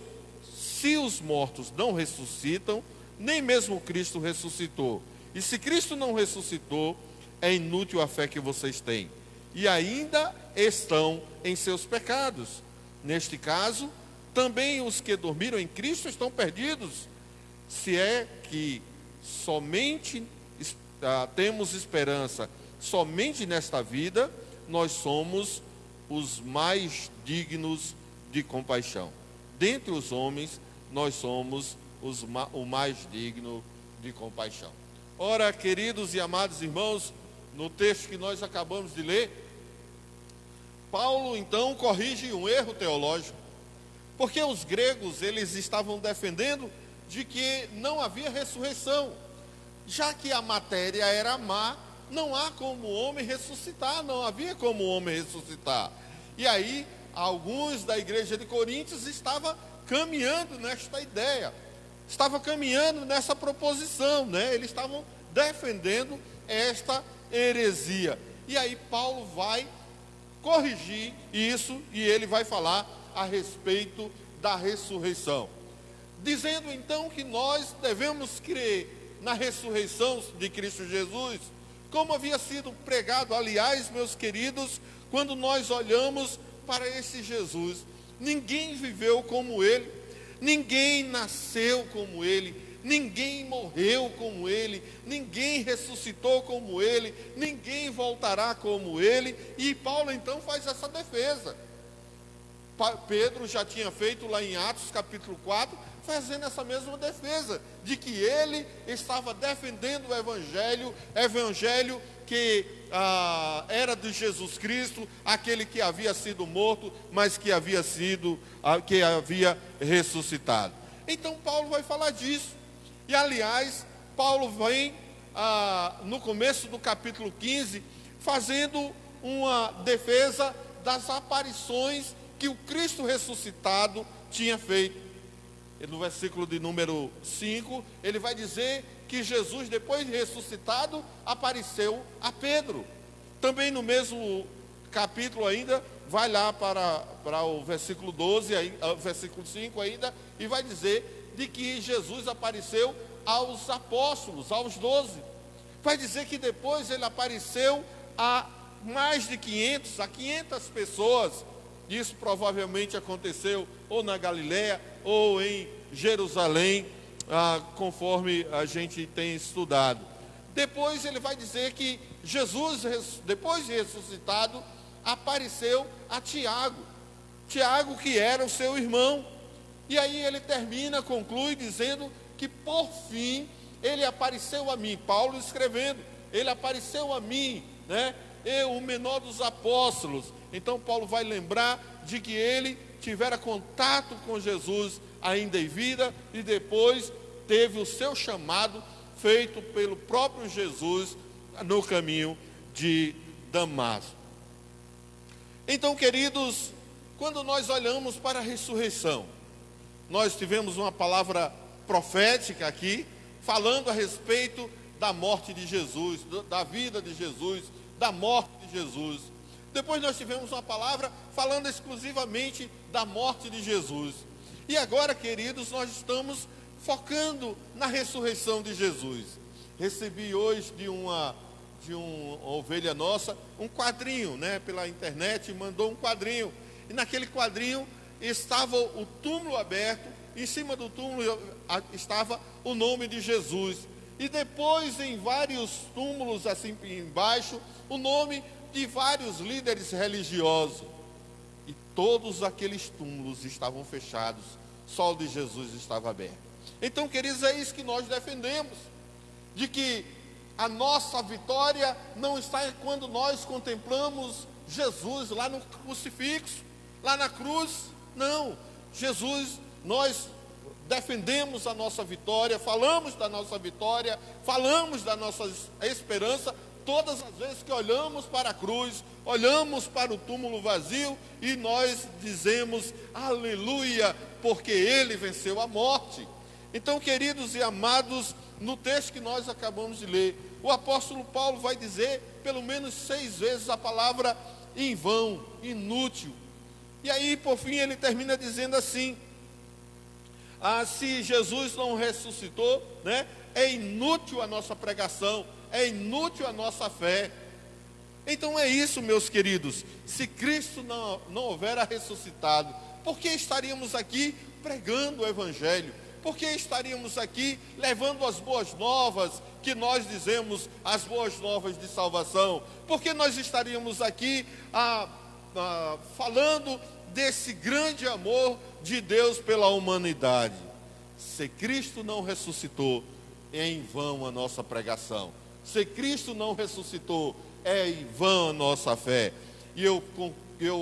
se os mortos não ressuscitam, nem mesmo Cristo ressuscitou. E se Cristo não ressuscitou, é inútil a fé que vocês têm. E ainda estão em seus pecados. Neste caso, também os que dormiram em Cristo estão perdidos. Se é que somente temos esperança somente nesta vida, nós somos os mais dignos de compaixão. Dentre os homens, nós somos o mais digno de compaixão. Ora, queridos e amados irmãos, no texto que nós acabamos de ler, Paulo então corrige um erro teológico, porque os gregos, eles estavam defendendo de que não havia ressurreição, já que a matéria era má, não há como o homem ressuscitar, não havia como o homem ressuscitar. E aí, alguns da igreja de Coríntios estavam caminhando nesta ideia, estavam caminhando nessa proposição, né? Eles estavam defendendo esta heresia. E aí Paulo vai corrigir isso e ele vai falar a respeito da ressurreição, dizendo então que nós devemos crer na ressurreição de Cristo Jesus, como havia sido pregado. Aliás, meus queridos, quando nós olhamos para esse Jesus, ninguém viveu como ele, ninguém nasceu como ele, ninguém morreu como ele, ninguém ressuscitou como ele, ninguém voltará como ele. E Paulo então faz essa defesa. Pedro já tinha feito lá em Atos capítulo 4, fazendo essa mesma defesa, de que ele estava defendendo o evangelho que era de Jesus Cristo, aquele que havia sido morto, mas que havia ressuscitado. Então Paulo vai falar disso. E aliás, Paulo vem no começo do capítulo 15, fazendo uma defesa das aparições que o Cristo ressuscitado tinha feito. No versículo de número 5, ele vai dizer que Jesus, depois de ressuscitado, apareceu a Pedro. Também no mesmo capítulo ainda, vai lá para o versículo 12, versículo 5 ainda, e vai dizer de que Jesus apareceu aos apóstolos, aos 12. Vai dizer que depois ele apareceu a mais de 500 pessoas. Isso provavelmente aconteceu ou na Galiléia ou em Jerusalém, conforme a gente tem estudado. Depois ele vai dizer que Jesus, depois de ressuscitado, apareceu a Tiago, que era o seu irmão. E aí ele conclui dizendo que por fim ele apareceu a mim. Paulo escrevendo, ele apareceu a mim, né? Eu, o menor dos apóstolos. Então Paulo vai lembrar de que ele tivera contato com Jesus ainda em vida e depois teve o seu chamado feito pelo próprio Jesus no caminho de Damasco. Então, queridos, quando nós olhamos para a ressurreição, nós tivemos uma palavra profética aqui, falando a respeito da morte de Jesus, da vida de Jesus, da morte de Jesus. Depois nós tivemos uma palavra falando exclusivamente da morte de Jesus. E agora, queridos, nós estamos focando na ressurreição de Jesus. Recebi hoje de uma ovelha nossa um quadrinho, né, pela internet, mandou um quadrinho. E naquele quadrinho estava o túmulo aberto, em cima do túmulo estava o nome de Jesus. E depois, em vários túmulos assim embaixo, o nome de vários líderes religiosos. E todos aqueles túmulos estavam fechados, só o de Jesus estava aberto. Então, queridos, é isso que nós defendemos, de que a nossa vitória não está quando nós contemplamos Jesus lá no crucifixo, lá na cruz. Não, Jesus, nós defendemos a nossa vitória, falamos da nossa vitória, falamos da nossa esperança, todas as vezes que olhamos para a cruz, olhamos para o túmulo vazio e nós dizemos aleluia, porque ele venceu a morte. Então, queridos e amados, no texto que nós acabamos de ler, o apóstolo Paulo vai dizer pelo menos 6 vezes a palavra em vão, inútil. E aí, por fim, ele termina dizendo assim: se Jesus não ressuscitou, né, é inútil a nossa pregação, é inútil a nossa fé. Então é isso, meus queridos. Se Cristo não houvera ressuscitado, por que estaríamos aqui pregando o Evangelho? Por que estaríamos aqui levando as boas novas, que nós dizemos as boas novas de salvação? Por que nós estaríamos aqui falando desse grande amor de Deus pela humanidade? Se Cristo não ressuscitou, é em vão a nossa pregação. Se Cristo não ressuscitou, é em vão a nossa fé. E eu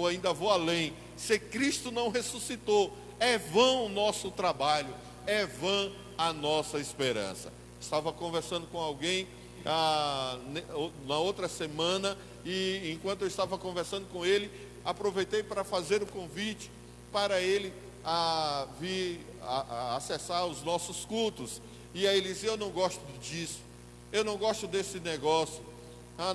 ainda vou além. Se Cristo não ressuscitou, é vão o nosso trabalho, é vã a nossa esperança. Estava conversando com alguém na outra semana, e enquanto eu estava conversando com ele, aproveitei para fazer o convite para ele vir acessar os nossos cultos. E aí ele disse: eu não gosto disso, eu não gosto desse negócio.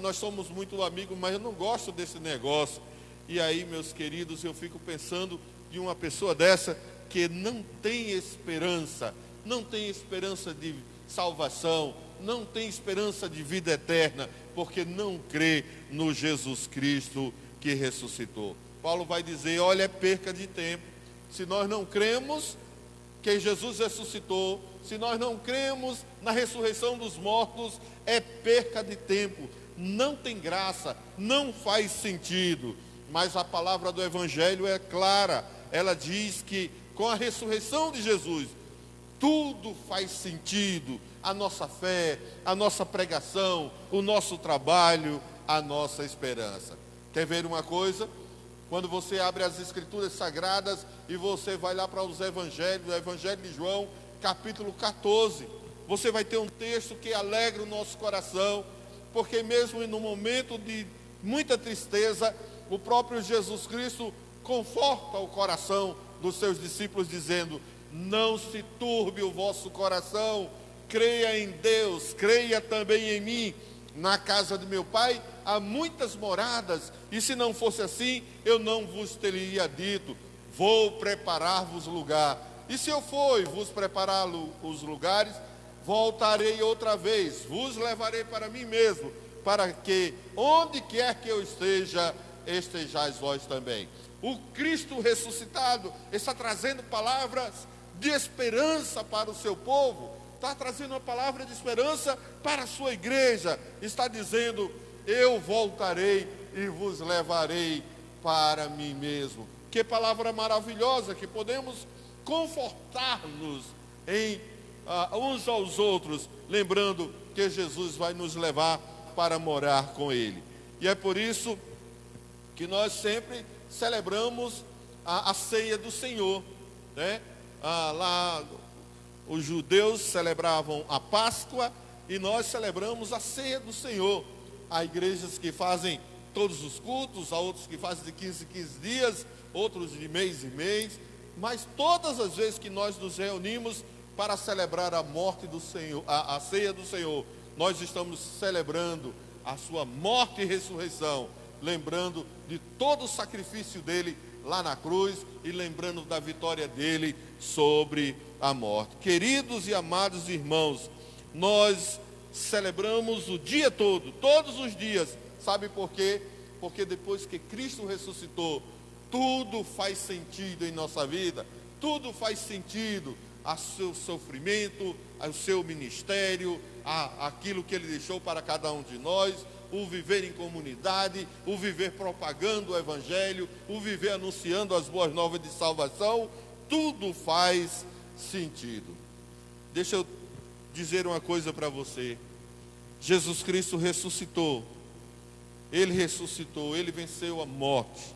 Nós somos muito amigos, mas eu não gosto desse negócio. E aí, meus queridos, eu fico pensando de uma pessoa dessa que não tem esperança de salvação, não tem esperança de vida eterna, porque não crê no Jesus Cristo que ressuscitou. Paulo vai dizer, olha, é perca de tempo. Se nós não cremos que Jesus ressuscitou, se nós não cremos na ressurreição dos mortos, é perca de tempo. Não tem graça, não faz sentido. Mas a palavra do Evangelho é clara. Ela diz que com a ressurreição de Jesus, tudo faz sentido. A nossa fé, a nossa pregação, o nosso trabalho, a nossa esperança. Quer ver uma coisa? Quando você abre as Escrituras Sagradas e você vai lá para os Evangelhos, o Evangelho de João, capítulo 14, você vai ter um texto que alegra o nosso coração, porque mesmo no momento de muita tristeza, o próprio Jesus Cristo conforta o coração dos seus discípulos, dizendo, não se turbe o vosso coração, creia em Deus, creia também em mim. Na casa de meu pai há muitas moradas, e se não fosse assim, eu não vos teria dito, vou preparar-vos lugar. E se eu for e vos preparar os lugares, voltarei outra vez, vos levarei para mim mesmo, para que onde quer que eu esteja, estejais vós também. O Cristo ressuscitado está trazendo palavras de esperança para o seu povo, está trazendo uma palavra de esperança para a sua igreja, está dizendo, eu voltarei e vos levarei para mim mesmo. Que palavra maravilhosa, que podemos confortar-nos em uns aos outros, lembrando que Jesus vai nos levar para morar com Ele. E é por isso que nós sempre celebramos a ceia do Senhor, né? Lá os judeus celebravam a Páscoa e nós celebramos a ceia do Senhor. Há igrejas que fazem todos os cultos, há outros que fazem de 15 em 15 dias, outros de mês em mês, mas todas as vezes que nós nos reunimos para celebrar a morte do Senhor, a ceia do Senhor, nós estamos celebrando a sua morte e ressurreição, lembrando de todo o sacrifício dele lá na cruz e lembrando da vitória dele sobre a morte. Queridos e amados irmãos, nós celebramos o dia todo, todos os dias. Sabe por quê? Porque depois que Cristo ressuscitou, tudo faz sentido em nossa vida, tudo faz sentido, a seu sofrimento, ao seu ministério, aquilo que ele deixou para cada um de nós, o viver em comunidade, o viver propagando o Evangelho, o viver anunciando as boas novas de salvação, tudo faz sentido. Deixa eu dizer uma coisa para você. Jesus Cristo ressuscitou. Ele ressuscitou, Ele venceu a morte.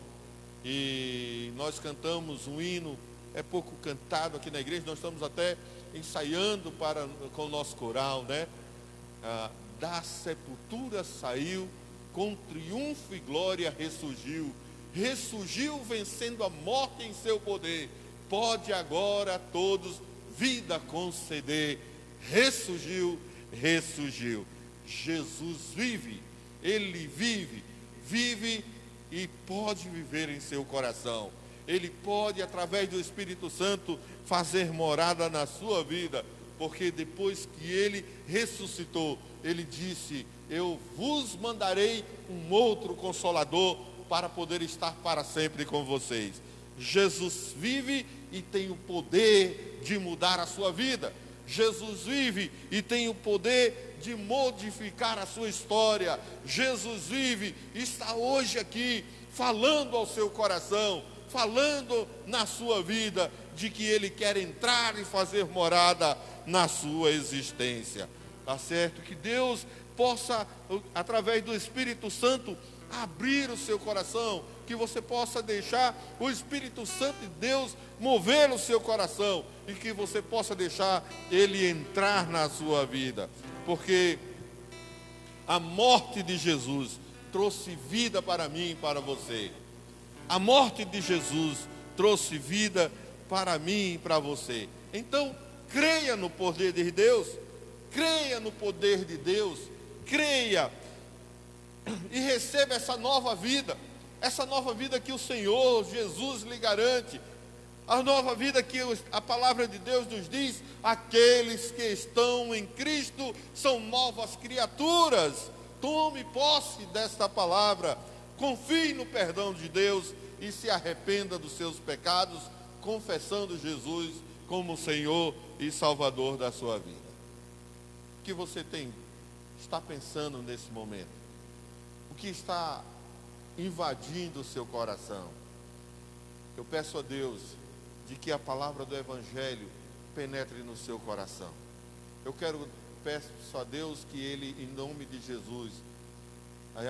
E nós cantamos um hino, é pouco cantado aqui na igreja, nós estamos até ensaiando com o nosso coral, né? Da sepultura saiu, com triunfo e glória ressurgiu. Ressurgiu vencendo a morte em seu poder. Pode agora a todos vida conceder. Ressurgiu, ressurgiu. Jesus vive, Ele vive e pode viver em seu coração. Ele pode, através do Espírito Santo, fazer morada na sua vida, porque depois que Ele ressuscitou, Ele disse, eu vos mandarei um outro Consolador para poder estar para sempre com vocês. Jesus vive e tem o poder de mudar a sua vida. Jesus vive e tem o poder de modificar a sua história. Jesus vive e está hoje aqui falando ao seu coração, falando na sua vida, de que Ele quer entrar e fazer morada na sua existência. Tá certo? Que Deus possa, através do Espírito Santo, abrir o seu coração, que você possa deixar o Espírito Santo de Deus mover o seu coração e que você possa deixar Ele entrar na sua vida, porque a morte de Jesus trouxe vida para mim e para você. A morte de Jesus trouxe vida para mim e para você. Então, creia no poder de Deus, creia no poder de Deus, creia e receba essa nova vida que o Senhor Jesus lhe garante, a nova vida que a palavra de Deus nos diz, aqueles que estão em Cristo são novas criaturas, Tome posse desta palavra. Confie no perdão de Deus e se arrependa dos seus pecados, confessando Jesus como Senhor e Salvador da sua vida. O que você está pensando nesse momento? O que está invadindo o seu coração? Eu peço a Deus de que a palavra do Evangelho penetre no seu coração. Peço a Deus que Ele, em nome de Jesus,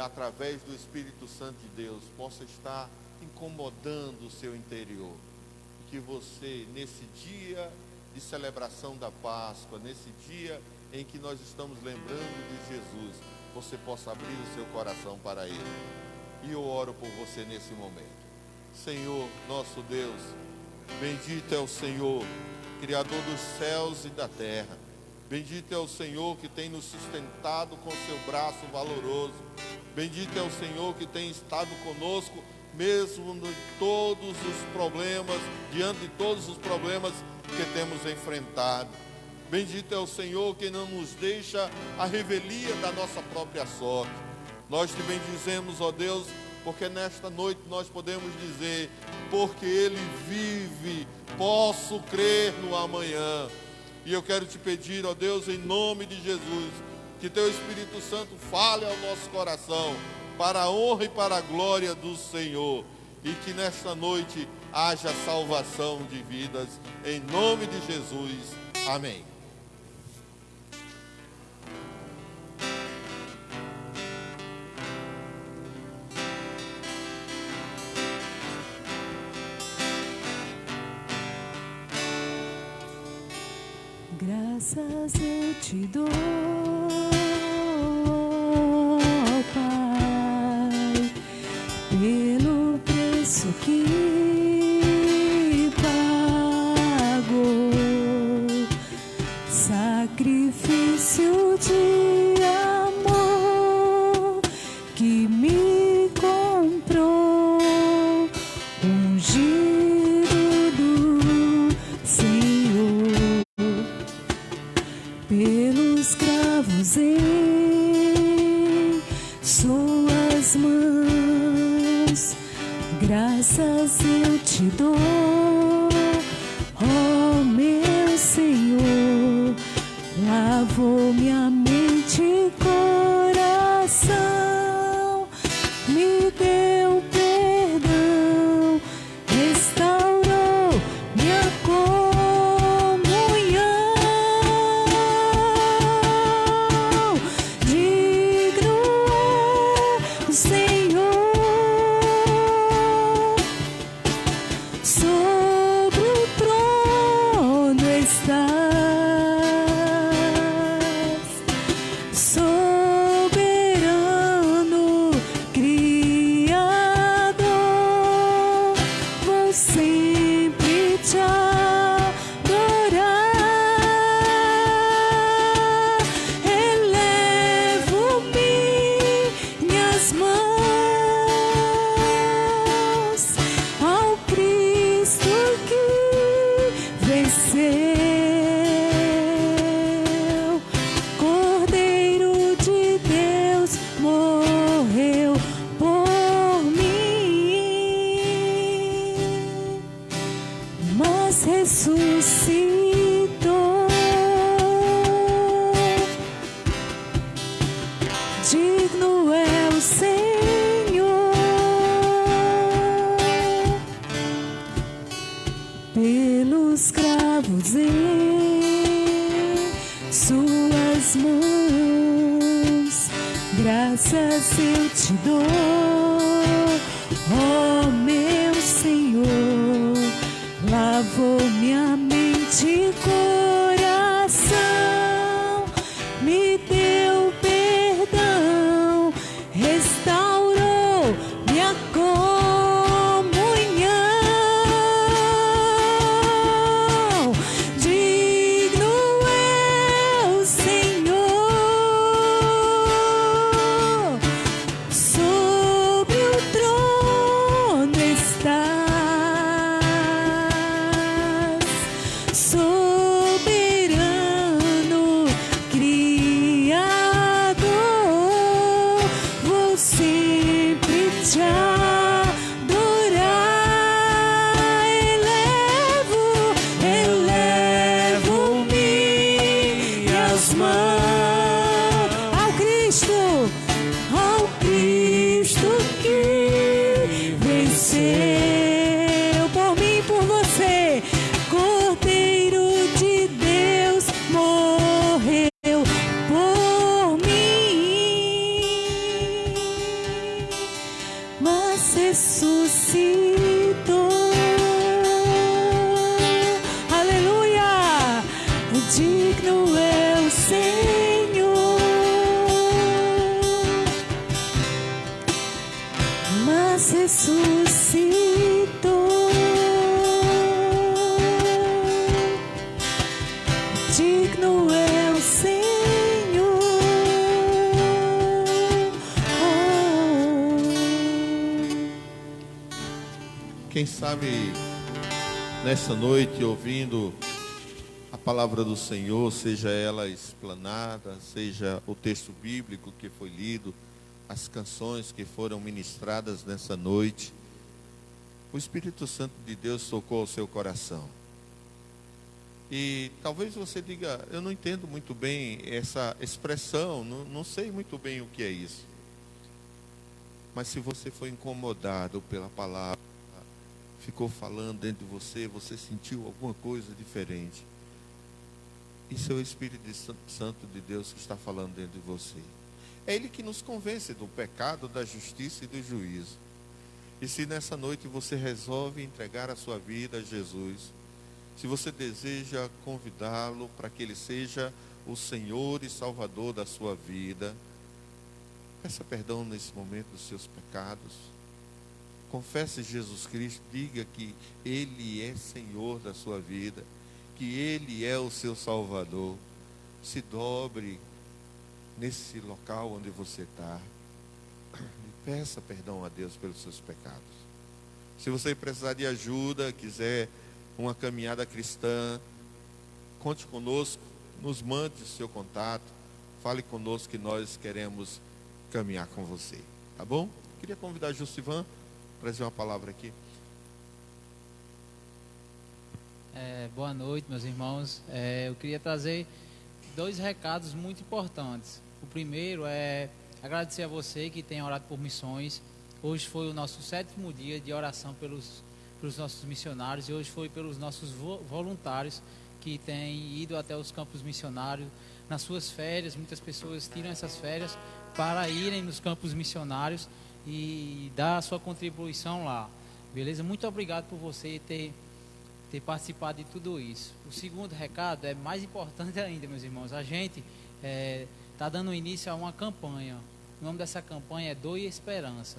através do Espírito Santo de Deus, possa estar incomodando o seu interior. Que você, nesse dia de celebração da Páscoa, nesse dia em que nós estamos lembrando de Jesus, você possa abrir o seu coração para Ele. E eu oro por você nesse momento. Senhor, nosso Deus, bendito é o Senhor, Criador dos céus e da terra. Bendito é o Senhor que tem nos sustentado com seu braço valoroso. Bendito é o Senhor que tem estado conosco, mesmo em todos os problemas, diante de todos os problemas que temos enfrentado. Bendito é o Senhor que não nos deixa a revelia da nossa própria sorte. Nós te bendizemos, ó Deus, porque nesta noite nós podemos dizer, porque Ele vive, posso crer no amanhã. E eu quero te pedir, ó Deus, em nome de Jesus, que teu Espírito Santo fale ao nosso coração, para a honra e para a glória do Senhor. E que nesta noite haja salvação de vidas, em nome de Jesus. Amém. Graças eu te dou, Pai, pelo preço que pagou, sacrifício de amor que me comprou, ungido do Senhor. Pelos cravos em suas mãos, graças eu te dou, ó meu Senhor. Lavou minha mente e coração, me deu perdão, restaurou minha ressuscitou. Digno é o Senhor, pelos cravos em suas mãos, graças eu te dou, ó meu Senhor. Lavou minha mente e coração, me deu perdão, restaurou minha comunhão. Digno é o Senhor, sobre o trono estás. sempre te adorar. Elevo minhas mãos ao Cristo que venceu por mim, por você. Cordeiro de Deus morreu por mim, mas ressuscitou. Aleluia! Digno é o Senhor, mas ressuscitou. Digno é o Senhor. Quem sabe nessa noite, ouvindo a palavra do Senhor, seja ela explanada, seja o texto bíblico que foi lido, as canções que foram ministradas nessa noite, o Espírito Santo de Deus tocou o seu coração. E talvez você diga, eu não entendo muito bem essa expressão, não sei muito bem o que é isso. Mas se você foi incomodado pela palavra, ficou falando dentro de você, você sentiu alguma coisa diferente, isso é o Espírito Santo de Deus que está falando dentro de você. É Ele que nos convence do pecado, da justiça e do juízo. E se nessa noite você resolve entregar a sua vida a Jesus, se você deseja convidá-lo para que Ele seja o Senhor e Salvador da sua vida, peça perdão nesse momento dos seus pecados. Confesse Jesus Cristo, diga que Ele é Senhor da sua vida, que Ele é o seu Salvador. Se dobre nesse local onde você está e peça perdão a Deus pelos seus pecados. Se você precisar de ajuda, quiser uma caminhada cristã, conte conosco, nos mande o seu contato, fale conosco que nós queremos caminhar com você, tá bom? Queria convidar a Justivan para trazer uma palavra aqui. Boa noite, meus irmãos. Eu queria trazer 2 recados muito importantes. O primeiro é agradecer a você que tem orado por missões. Hoje foi o nosso 7º dia de oração pelos nossos missionários, e hoje foi pelos nossos voluntários que têm ido até os campos missionários nas suas férias. Muitas pessoas tiram essas férias para irem nos campos missionários e dar a sua contribuição lá. Beleza? Muito obrigado por você ter participado de tudo isso. O segundo recado é mais importante ainda, meus irmãos. A gente está dando início a uma campanha. O nome dessa campanha é Doe Esperança,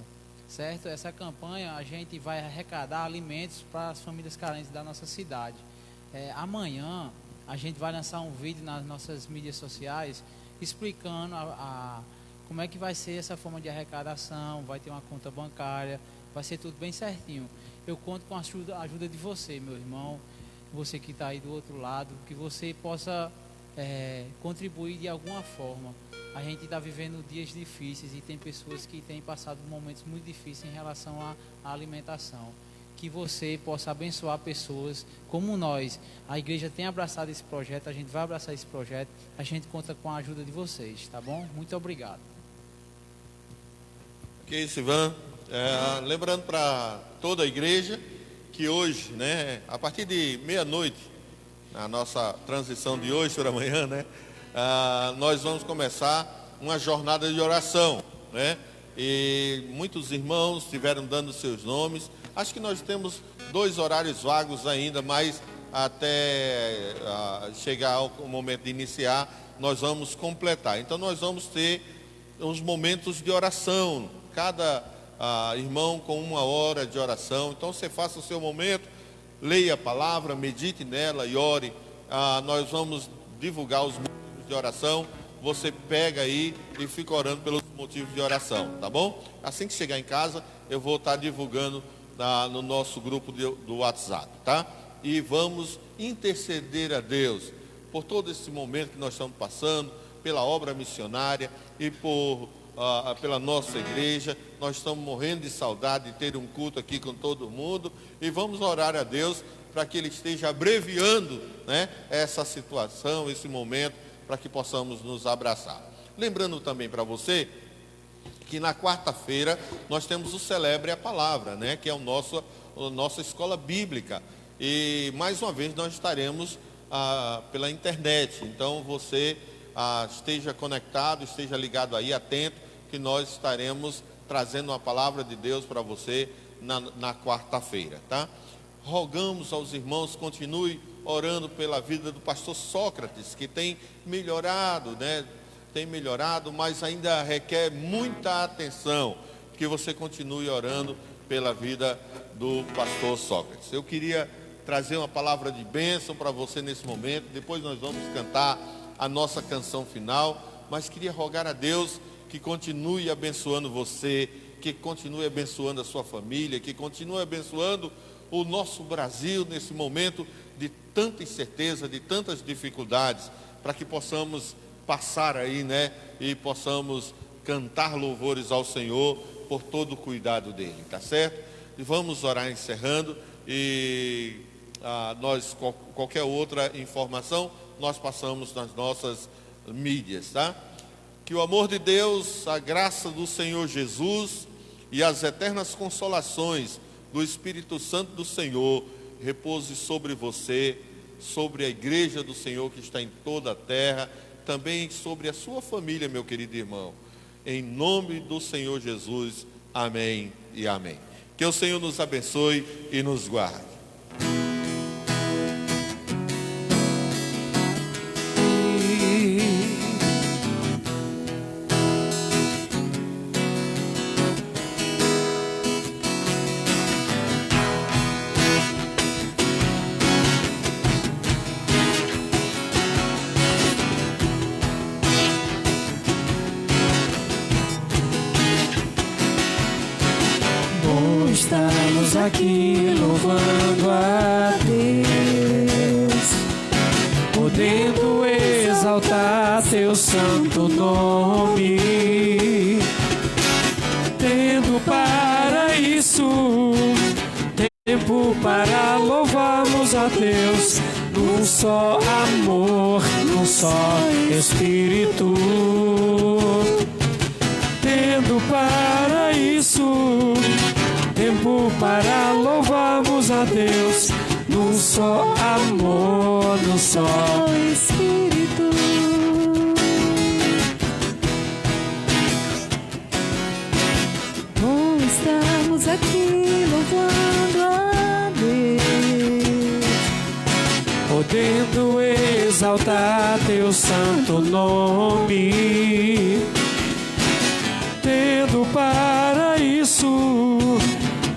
certo? Essa campanha a gente vai arrecadar alimentos para as famílias carentes da nossa cidade. Amanhã a gente vai lançar um vídeo nas nossas mídias sociais explicando como é que vai ser essa forma de arrecadação. Vai ter uma conta bancária, vai ser tudo bem certinho. Eu conto com a ajuda de você, meu irmão, você que está aí do outro lado, que você possa contribuir de alguma forma. A gente está vivendo dias difíceis e tem pessoas que têm passado momentos muito difíceis em relação à alimentação. Que você possa abençoar pessoas como nós. A igreja tem abraçado esse projeto, a gente vai abraçar esse projeto, a gente conta com a ajuda de vocês, tá bom? Muito obrigado. Ok, Sivan. Lembrando para toda a igreja que hoje, né, a partir de meia-noite, na nossa transição de hoje para amanhã, né, nós vamos começar uma jornada de oração, né? E muitos irmãos estiveram dando seus nomes. Acho que nós temos 2 horários vagos ainda, mas até chegar o momento de iniciar, nós vamos completar. Então nós vamos ter uns momentos de oração, cada irmão com 1 hora de oração. Então você faça o seu momento, leia a palavra, medite nela e ore. Nós vamos divulgar os motivos de oração. Você pega aí e fica orando pelos motivos de oração, tá bom? Assim que chegar em casa, eu vou estar divulgando no nosso grupo do WhatsApp, tá? E vamos interceder a Deus por todo esse momento que nós estamos passando, pela obra missionária e por pela nossa igreja. Nós estamos morrendo de saudade de ter um culto aqui com todo mundo, e vamos orar a Deus para que Ele esteja abreviando, né, essa situação, esse momento, para que possamos nos abraçar. Lembrando também para você que na quarta-feira nós temos o Celebre a Palavra, né, que é a nossa escola bíblica, e mais uma vez nós estaremos pela internet. Então você esteja conectado, esteja ligado aí, atento, que nós estaremos trazendo uma palavra de Deus para você na quarta-feira, tá? Rogamos aos irmãos, continue orando pela vida do pastor Sócrates, que tem melhorado, né? Tem melhorado, mas ainda requer muita atenção, que você continue orando pela vida do pastor Sócrates. Eu queria trazer uma palavra de bênção para você nesse momento, depois nós vamos cantar a nossa canção final, mas queria rogar a Deus que continue abençoando você, que continue abençoando a sua família, que continue abençoando o nosso Brasil nesse momento de tanta incerteza, de tantas dificuldades, para que possamos passar aí, né, e possamos cantar louvores ao Senhor por todo o cuidado dele, tá certo? E vamos orar encerrando, e qualquer outra informação nós passamos nas nossas mídias, tá? Que o amor de Deus, a graça do Senhor Jesus e as eternas consolações do Espírito Santo do Senhor repouse sobre você, sobre a igreja do Senhor que está em toda a terra, também sobre a sua família, meu querido irmão. Em nome do Senhor Jesus, amém e amém. Que o Senhor nos abençoe e nos guarde. Estamos aqui louvando a Deus, podendo exaltar teu santo nome, tendo para isso tempo para louvarmos a Deus, num só amor, num só Espírito, tendo para isso tempo para louvarmos a Deus, num só amor, num só Espírito. Bom, estamos aqui louvando a Deus, podendo exaltar teu santo nome, tendo para isso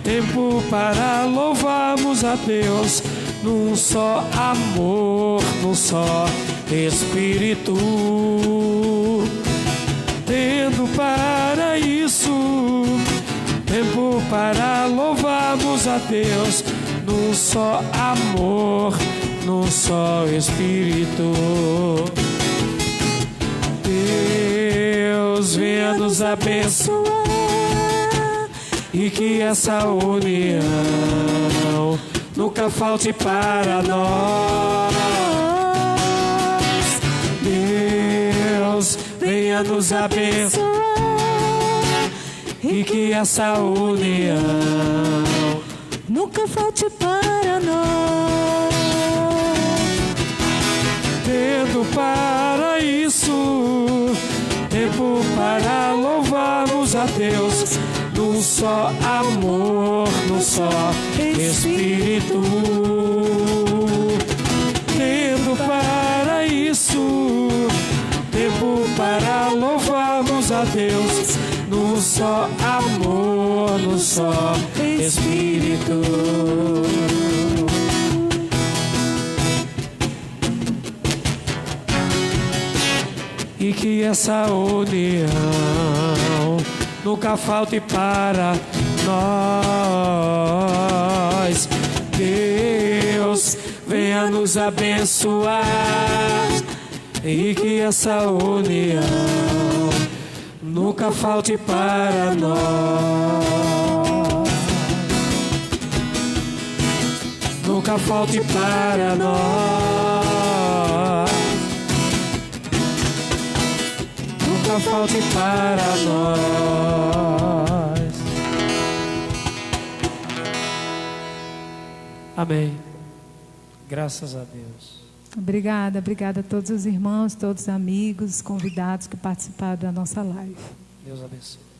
tempo para louvarmos a Deus, num só amor, num só Espírito, tendo para isso tempo para louvarmos a Deus, num só amor, num só Espírito. Deus venha nos abençoar, e que essa união nunca falte para nós. Deus venha nos abençoar, e que essa união nunca falte para nós. Tendo para isso tempo para louvarmos a Deus, num só amor, num só Espírito, tendo para isso tempo para louvarmos a Deus, num só amor, num só Espírito. E que essa união nunca falte para nós. Deus venha nos abençoar, e que essa união nunca nunca falte para nós. Nunca falte para nós. Nunca falte para nós. Amém. Graças a Deus. Obrigada a todos os irmãos, todos os amigos, convidados que participaram da nossa live. Deus abençoe.